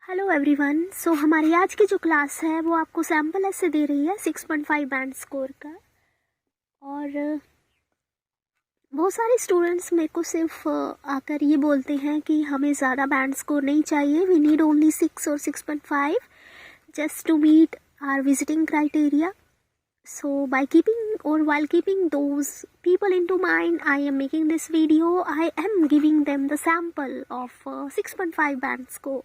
Hello everyone. सो हमारी आज की जो क्लास है वो आपको सैम्पल ऐसे दे रही है 6.5 बैंड स्कोर का। और बहुत सारे स्टूडेंट्स मेरे को सिर्फ आकर ये बोलते हैं कि हमें ज़्यादा बैंड स्कोर नहीं चाहिए, वी नीड ओनली 6 और 6.5 just to meet our visiting criteria. So by keeping or while keeping those people into mind, I am making this video. I am giving them the sample of 6.5 band score.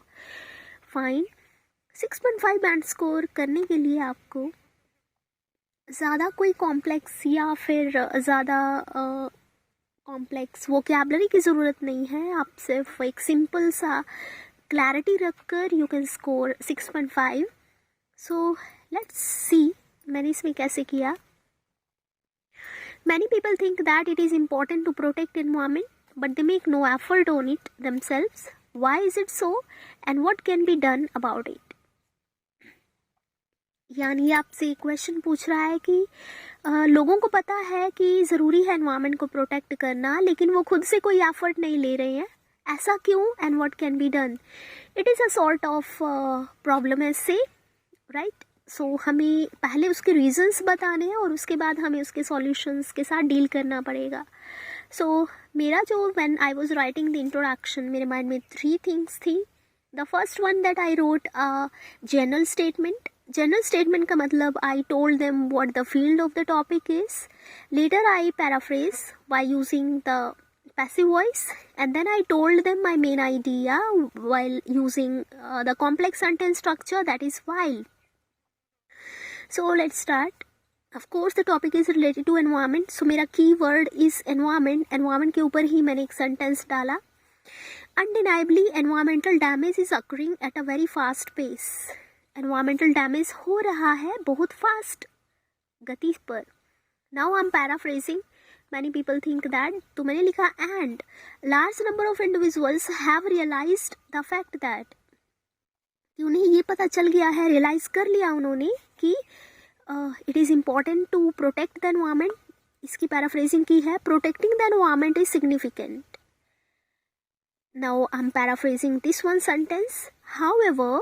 Fine. 6.5 band score करने के लिए आपको ज़्यादा कोई complex या फिर ज़्यादा complex vocabulary की ज़रूरत नहीं है। आप सिर्फ एक सिंपल सा क्लैरिटी रखकर you can score 6.5। So let's see मैंने इसमें कैसे किया। Many people think that it is important to protect environment, but they make no effort on it themselves. Why is it so, and what can be done about it? यानी आपसे question पूछ रहा है कि लोगों को पता है कि ज़रूरी है एनवायरनमेंट को प्रोटेक्ट करना, लेकिन वो खुद से कोई एफर्ट नहीं ले रहे हैं। ऐसा क्यों, and what can be done? It is a sort of problem ऐसे, राइट? सो हमें पहले उसके रीजंस बताने हैं और उसके बाद हमें उसके सॉल्यूशंस के साथ डील करना पड़ेगा। सो मेरा जो when I was writing the introduction, मेरे माइंड में 3 थिंग्स थी। The first one that I wrote a general statement. General statement का मतलब I told them what the field of the topic is. Later I paraphrase by using the passive voice, and then I told them my main idea while using the complex sentence structure, that is while. So let's start. Of course the topic is related to environment, so मेरा key word is environment. environment के ऊपर ही मैंने एक sentence डाला। Undeniably environmental damage is occurring at a very fast pace. environmental damage हो रहा है बहुत fast गति पर। Now I'm paraphrasing. Many people think that, तो मैंने लिखा and large number of individuals have realized the fact that, कि उन्हें ये पता चल गया है, रियलाइज कर लिया उन्होंने कि it is important to protect the environment. इसकी पैराफ्रेजिंग की है, protecting the environment is significant. Now I am paraphrasing this one sentence. However,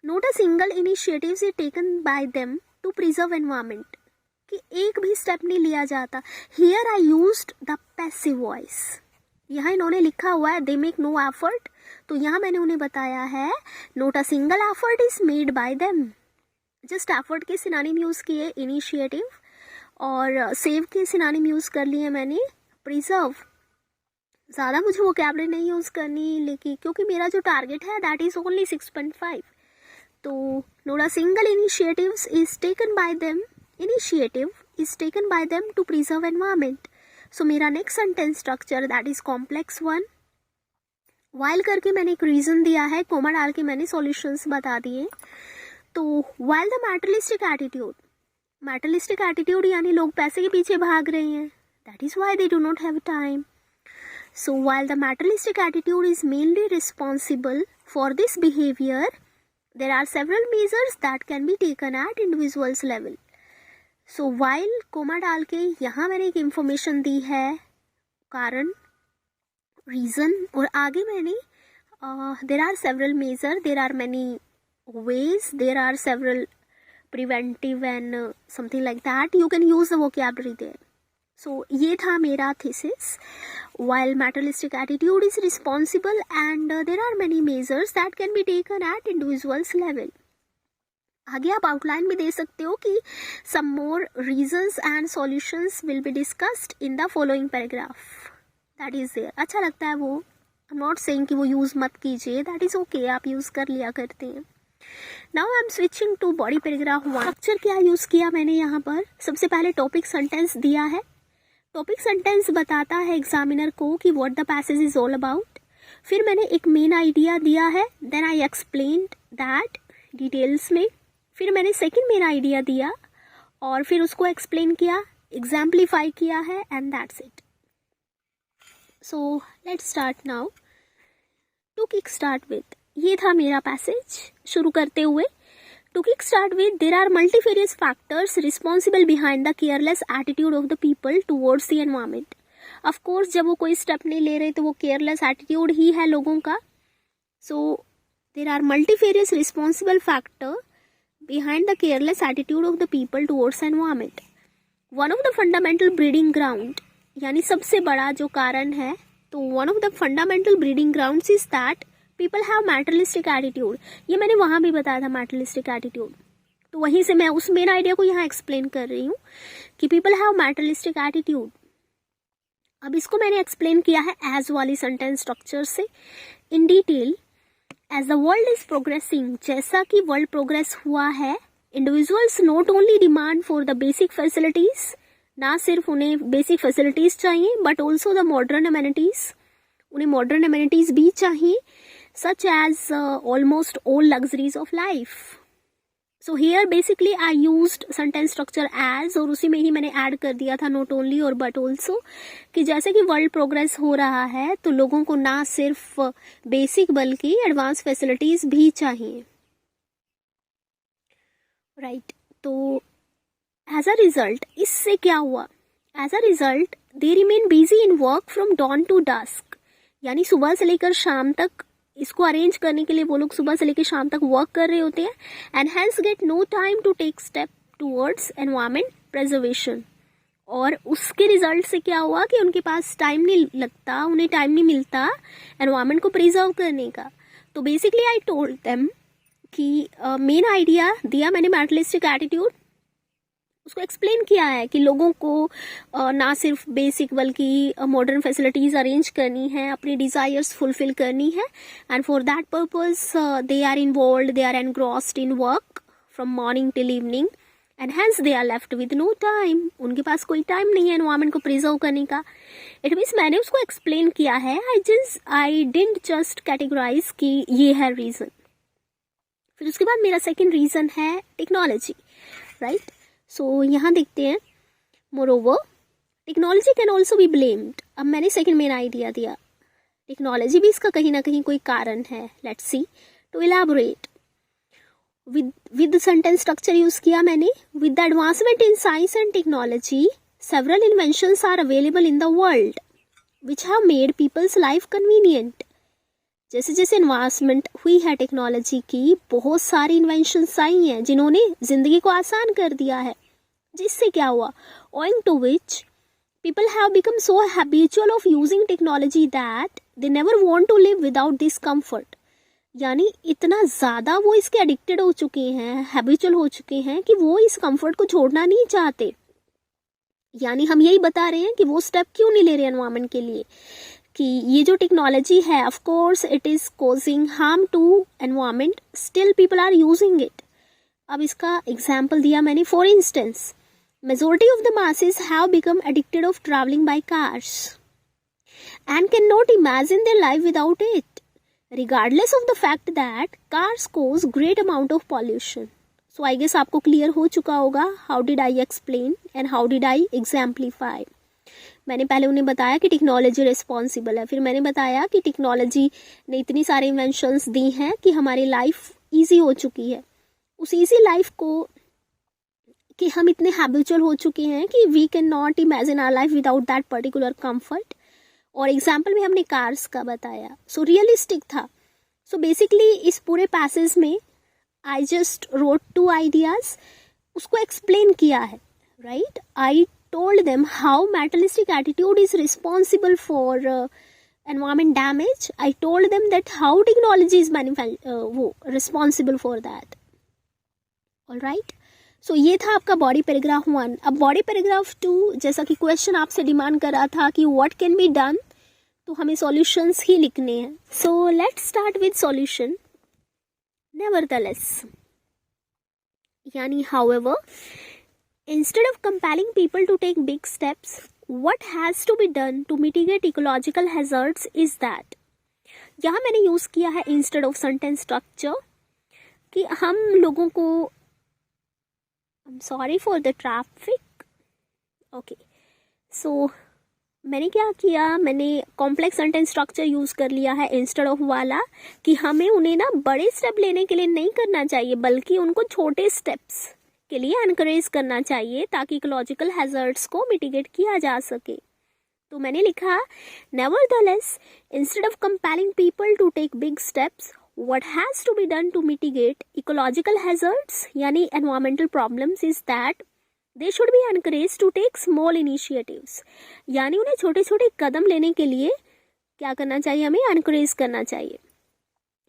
not a single initiatives is taken by them to preserve environment, कि एक भी step नहीं लिया जाता। Here I used the passive voice. यहाँ इन्होंने लिखा हुआ है दे मेक नो एफर्ट, तो यहाँ मैंने उन्हें बताया है note a single effort is made by them. Just effort के सिनोनिम यूज़ किए इनिशिएटिव, और सेव के सिनोनिम यूज़ कर लिए मैंने प्रिजर्व। ज़्यादा मुझे वोकैबुलरी नहीं यूज़ करनी, लेकिन क्योंकि मेरा जो टारगेट है दैट इज़ ओनली 6.5। तो note a single initiatives is taken by them, initiative is taken by them to preserve environment. So मेरा next sentence structure that is complex one. while करके मैंने एक reason दिया है, कोमा डाल के मैंने solutions बता दिए। तो while the materialistic attitude यानी लोग पैसे के पीछे भाग रहे हैं, that is why they do not have time. So while the materialistic attitude is mainly responsible for this behavior, there are several measures that can be taken at individuals level. So while comma डाल के यहाँ मैंने एक information दी है, कारण, reason, और आगे मैंने there are several major, there are many ways, there are several preventive and something like that, you can use the vocabulary there. So ये था मेरा thesis. While materialistic attitude is responsible and there are many measures that can be taken at individuals level. आगे आप outline भी दे सकते हो कि some more reasons and solutions will be discussed in the following paragraph, that is there. अच्छा लगता है वो, आई एम नॉट सेइंग कि वो यूज़ मत कीजिए, दैट इज़ ओके, आप यूज़ कर लिया करते हैं। Now I am switching to body paragraph 1। Structure क्या यूज़ किया मैंने यहाँ पर? सबसे पहले टॉपिक सेंटेंस दिया है। टॉपिक सेंटेंस बताता है एग्जामिनर को कि what the passage is all about. फिर मैंने एक मेन आइडिया दिया है, then I explained that details में। फिर मैंने सेकंड मेन आइडिया दिया और फिर उसको एक्सप्लेन किया, एग्जाम्पलीफाई किया है, and that's it. So let's start now. To kick start with, ये था मेरा पैसेज। शुरू करते हुए, to kick start with, there are multifarious factors responsible behind the careless attitude of the people towards the environment. Of course जब वो कोई step नहीं ले रहे तो वो केयरलेस एटीट्यूड ही है लोगों का। सो there are multifarious responsible factor behind the careless attitude of the people towards environment. One of the fundamental breeding ground, यानी सबसे बड़ा जो कारण है, तो one of the fundamental breeding grounds is that people have materialistic attitude. ये मैंने वहाँ भी बताया था materialistic attitude, तो वहीं से मैं उस मेन आइडिया को यहाँ एक्सप्लेन कर रही हूँ कि people have materialistic attitude. अब इसको मैंने एक्सप्लेन किया है एज वाली सेंटेंस स्ट्रक्चर से in detail. As the world is progressing, जैसा कि वर्ल्ड प्रोग्रेस हुआ है, individuals not only demand for the basic facilities, ना सिर्फ उन्हें बेसिक फैसिलिटीज चाहिए but also the modern amenities, उन्हें मॉडर्न अमेनिटीज भी चाहिए, such as almost all luxuries of life. So here basically I used sentence structure as, और उसी में ही मैंने ऐड कर दिया था नॉट ओनली और बट ऑल्सो, कि जैसे कि वर्ल्ड प्रोग्रेस हो रहा है तो लोगों को ना सिर्फ बेसिक बल्कि एडवांस फैसिलिटीज भी चाहिए. राइट, तो एज अ रिजल्ट इससे क्या हुआ? As a result they remain busy in work from dawn to dusk, यानी सुबह से लेकर शाम तक इसको अरेंज करने के लिए वो लोग सुबह से लेकर शाम तक वर्क कर रहे होते हैं. And hence get no time to take step towards environment preservation. और उसके रिजल्ट से क्या हुआ कि उनके पास टाइम नहीं लगता, उन्हें टाइम नहीं मिलता एनवायरमेंट को प्रिजर्व करने का. तो बेसिकली आई टोल्ड देम कि मेन आइडिया दिया मैंने मैटेरियलिस्टिक एटीट्यूड, उसको एक्सप्लेन किया है कि लोगों को ना सिर्फ बेसिक बल्कि मॉडर्न फैसिलिटीज अरेंज करनी है, अपनी डिजायर्स फुलफिल करनी है, and for that purpose they are involved, they are engrossed in work from morning till evening, and hence they are left with no time. उनके पास कोई टाइम नहीं है एनवायरमेंट को प्रिजर्व करने का. इट मीन्स मैंने उसको एक्सप्लेन किया है, आई डिडंट जस्ट कैटेगराइज कि ये है रीजन. फिर उसके बाद मेरा सेकेंड रीजन है टेक्नोलॉजी. राइट, सो यहाँ देखते हैं. Moreover technology can also be blamed. अब मैंने सेकेंड मेन आइडिया दिया, टेक्नोलॉजी भी इसका कहीं ना कहीं कोई कारण है. Let's see to elaborate. With sentence structure use किया मैंने. With the advancement in science and technology several inventions are available in the world which have made people's life convenient. जैसे जैसे एडवांसमेंट हुई है टेक्नोलॉजी की, बहुत सारी इन्वेंशंस आई हैं जिन्होंने जिंदगी को आसान कर दिया है. जिससे क्या हुआ, owing to which people have become so habitual of using technology that they never want to live without this comfort. यानी इतना ज़्यादा वो इसके एडिक्टेड हो चुके हैं, हैबिचुअल हो चुके हैं कि वो इस कंफर्ट को छोड़ना नहीं चाहते. यानी हम यही बता रहे हैं कि वो स्टेप क्यों नहीं ले रहे एनवायरमेंट के लिए, कि ये जो टेक्नोलॉजी है of course it is causing harm to environment, still people are using it. अब इसका एग्जाम्पल दिया मैंने. For instance, majority of the masses have become addicted of traveling by cars and cannot imagine their life without it, regardless of the fact that cars cause great amount of pollution. So I guess आपको clear हो चुका होगा how did I explain and how did I exemplify. मैंने पहले उन्हें बताया कि technology responsible है, फिर मैंने बताया कि टेक्नोलॉजी ने इतनी सारी इन्वेंशंस दी हैं कि हमारी लाइफ ईजी हो चुकी है. उस ईजी लाइफ को कि हम इतने हैबिचुअल हो चुके हैं कि we can not imagine our life without that particular comfort. और एग्जाम्पल में हमने कार्स का बताया, सो रियलिस्टिक था. सो बेसिकली इस पूरे पैसेज में आई जस्ट रोट 2 आइडियाज, उसको एक्सप्लेन किया है. Right, I told them how materialistic attitude is responsible for environment damage. I told them that how technology is वो रिस्पॉन्सिबल फॉर दैट. ऑलराइट, सो ये था आपका बॉडी पैराग्राफ 1. अब body paragraph 2, जैसा कि क्वेश्चन आपसे डिमांड कर रहा था कि व्हाट कैन बी डन, तो हमें सॉल्यूशंस ही लिखने हैं. So let's start with solution. Nevertheless, यानी however, instead of compelling people to take big steps, what has to be done to mitigate ecological hazards is that. यहाँ मैंने use किया है इंस्टेड ऑफ सेंटेंस स्ट्रक्चर, कि हम लोगों को I'm sorry for the traffic. Okay, so मैंने क्या किया, मैंने कॉम्प्लेक्स सेंटेंस स्ट्रक्चर यूज कर लिया है इंस्टेड ऑफ वाला, कि हमें उन्हें ना बड़े स्टेप लेने के लिए नहीं करना चाहिए बल्कि उनको छोटे स्टेप्स के लिए एनकरेज करना चाहिए ताकि इकोलॉजिकल हैजर्ड्स को मिटिगेट किया जा सके. तो मैंने लिखा, nevertheless, instead of compelling people to take big steps, what has to be done to mitigate ecological hazards यानी environmental problems is that they should be encouraged to take small initiatives यानी उन्हें छोटे छोटे कदम लेने के लिए क्या करना चाहिए, हमें encourage करना चाहिए.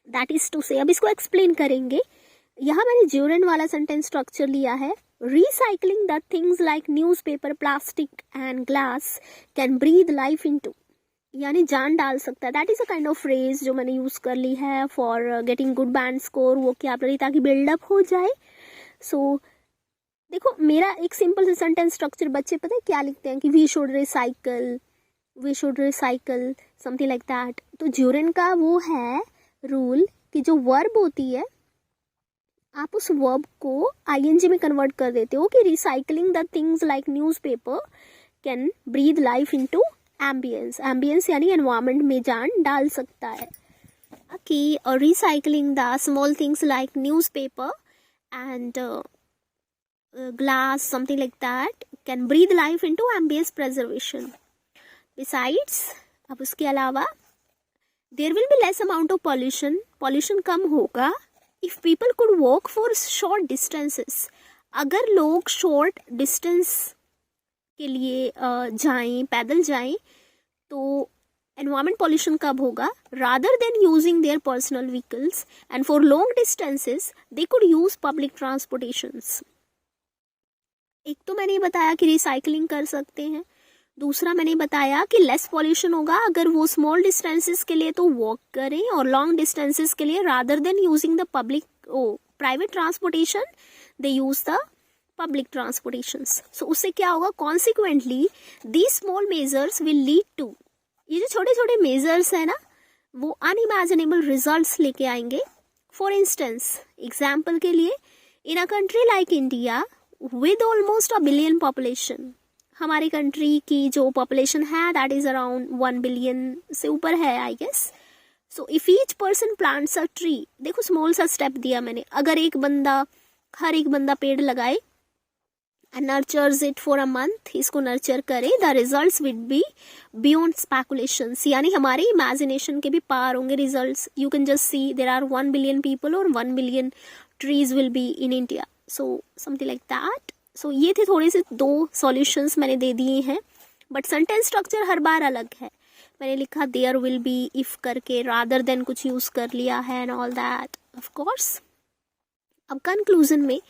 That is to say, अब इसको explain करेंगे. यहाँ मैंने ड्यूरेंट वाला सेंटेंस स्ट्रक्चर लिया है. Recycling the things like newspaper, plastic and glass can breathe life into यानी जान डाल सकता है. That is a kind of phrase जो मैंने यूज कर ली है for getting good band score. वो क्या कर रही ताकि बिल्डअप हो जाए. सो देखो मेरा एक सिंपल से सेंटेंस स्ट्रक्चर बच्चे पता है क्या लिखते हैं कि we should recycle something like that. तो ड्यूरेंट का वो है रूल कि जो वर्ब होती है आप उस वर्ब को आईएनजी में कन्वर्ट कर देते हो कि recycling the things like newspaper can breathe life into ambience यानी एनवायरमेंट में जान डाल सकता है. कि recycling the small things like newspaper and glass something like that can breathe life into ambience preservation. Besides अब उसके अलावा there will be less amount of pollution कम होगा if people could walk for short distances. अगर लोग short distance के लिए जाएं, पैदल जाएं, तो एनवायरमेंट पॉल्यूशन कब होगा. Rather than using their personal vehicles and for long distances they could use public transportations. एक तो मैंने बताया कि रिसाइकलिंग कर सकते हैं. दूसरा मैंने बताया कि लेस पॉल्यूशन होगा अगर वो स्मॉल डिस्टेंसेस के लिए तो वॉक करें और लॉन्ग डिस्टेंसेस के लिए rather than using the private transportation they use the public transportations. So उससे क्या होगा, consequently these small measures will lead to, ये जो छोटे छोटे मेजर्स है ना वो अनइमेजिनेबल रिजल्ट्स लेके आएंगे. फॉर इंस्टेंस एग्जाम्पल के लिए in a country like India with almost 1 billion population, हमारी कंट्री की जो पॉपुलेशन है दैट इज अराउंड 1 बिलियन से ऊपर है I guess. So if each person plants a tree, देखो स्मॉल सा स्टेप दिया मैंने, अगर हर एक बंदा पेड़ लगाए and nurtures it for a month, इसको नर्चर करे, the results will be beyond speculations यानी हमारे imagination के भी पार होंगे results. You can just see there are 1 billion people or 1 billion trees will be in India. So something like that. So ये थे थोड़े से 2 solutions मैंने दे दिए हैं, but sentence structure हर बार अलग है. मैंने लिखा there will be if करके rather than कुछ use कर लिया है and all that of course. अब conclusion में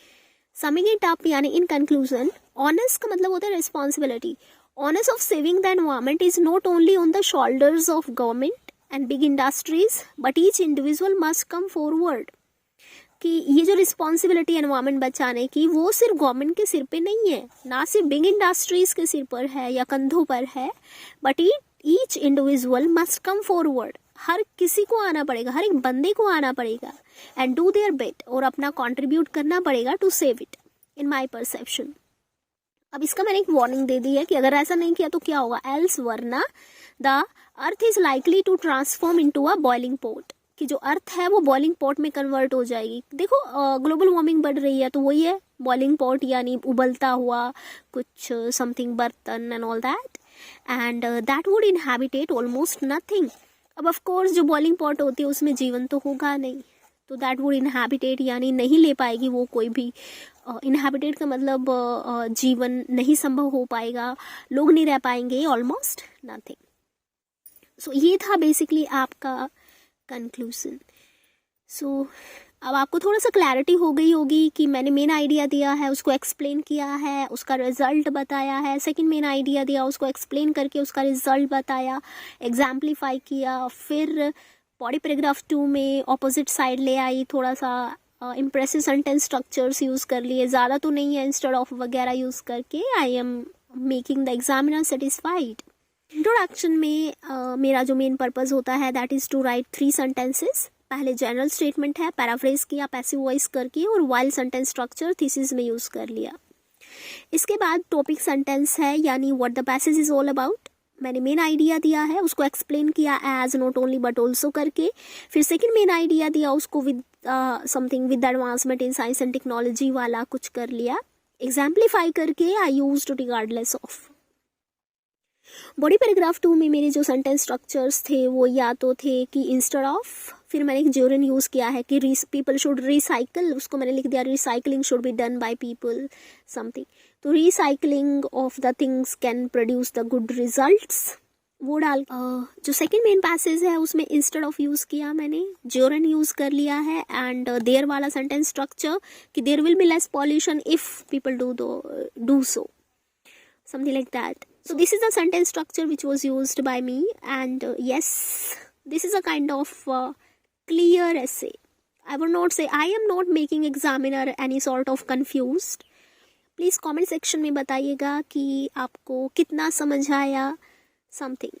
समिंग इट अप यानी इन कंक्लूजन, ऑनर्स का मतलब होता है responsibility. Honours of saving the environment is not only on the shoulders of government and big industries but each individual must come forward. कि ये जो रिस्पॉन्सिबिलिटी एनवायरमेंट बचाने की वो सिर्फ गवर्नमेंट के सिर पे नहीं है, ना सिर्फ बिग इंडस्ट्रीज के सिर पर है या कंधों पर है, but each individual must come forward. हर किसी को आना पड़ेगा, हर एक बंदे को आना पड़ेगा एंड डू देयर बिट, और अपना कंट्रीब्यूट करना पड़ेगा to save it in my perception. अब इसका मैंने एक वार्निंग दे दी है कि अगर ऐसा नहीं किया तो क्या होगा, एल्स वरना the earth is likely to transform into a boiling pot, कि जो अर्थ है वो बॉइलिंग पॉट में कन्वर्ट हो जाएगी. देखो ग्लोबल वार्मिंग बढ़ रही है तो वही है बॉइलिंग पॉट यानी उबलता हुआ कुछ समथिंग बर्तन and all that, and that would inhabitate almost nothing. अब ऑफ कोर्स जो बॉइलिंग पॉट होती है उसमें जीवन तो होगा नहीं, तो दैट वुड इनहैबिटेट यानी नहीं ले पाएगी वो कोई भी. इनहैबिटेट का मतलब जीवन नहीं संभव हो पाएगा, लोग नहीं रह पाएंगे, ऑलमोस्ट नथिंग. सो ये था बेसिकली आपका कंक्लूजन. सो अब आपको थोड़ा सा क्लैरिटी हो गई होगी कि मैंने मेन आइडिया दिया है उसको एक्सप्लेन किया है, उसका रिजल्ट बताया है. सेकंड मेन आइडिया दिया उसको एक्सप्लेन करके उसका रिजल्ट बताया, एग्जाम्पलीफाई किया. फिर बॉडी पैराग्राफ 2 में ऑपोजिट साइड ले आई, थोड़ा सा इम्प्रेसिव सेंटेंस स्ट्रक्चर्स यूज़ कर लिए, ज़्यादा तो नहीं है, इंस्टेड ऑफ वगैरह यूज़ करके I am making the examiner satisfied. Introduction में मेरा जो मेन पर्पज़ होता है that is to write 3 sentences. पहले जनरल स्टेटमेंट है, पैराफ्रेज किया पैसिव वॉइस करके, और वाइल सेंटेंस स्ट्रक्चर थीसिस में यूज़ कर लिया. इसके बाद टॉपिक सेंटेंस है यानी what the passage is all about. मैंने मेन आइडिया दिया है उसको एक्सप्लेन किया as not only but also करके. फिर सेकंड मेन आइडिया दिया उसको with something with advancement in science and technology वाला कुछ कर लिया, एग्जाम्पलीफाई करके I used regardless of. Body paragraph 2 में मेरे जो सेंटेंस स्ट्रक्चर्स थे वो या तो थे कि इंस्टेड ऑफ, फिर मैंने एक ज्यूरन यूज़ किया है कि पीपल शुड रिसाइकल, उसको मैंने लिख दिया recycling should be done by people something. तो recycling of the things can produce the good results, वो डाल। जो सेकंड मेन पैसेज है उसमें इंस्टेड ऑफ यूज़ किया मैंने ज्यूरन यूज़ कर लिया है, एंड देयर वाला सेंटेंस स्ट्रक्चर कि there will be less pollution if people do so, something like that. So this is the sentence structure which was used by me, and yes, this is a kind of clear essay. I would not say, I am not making examiner any sort of confused. Please comment section में बताइएगा कि आपको कितना समझ आया, something.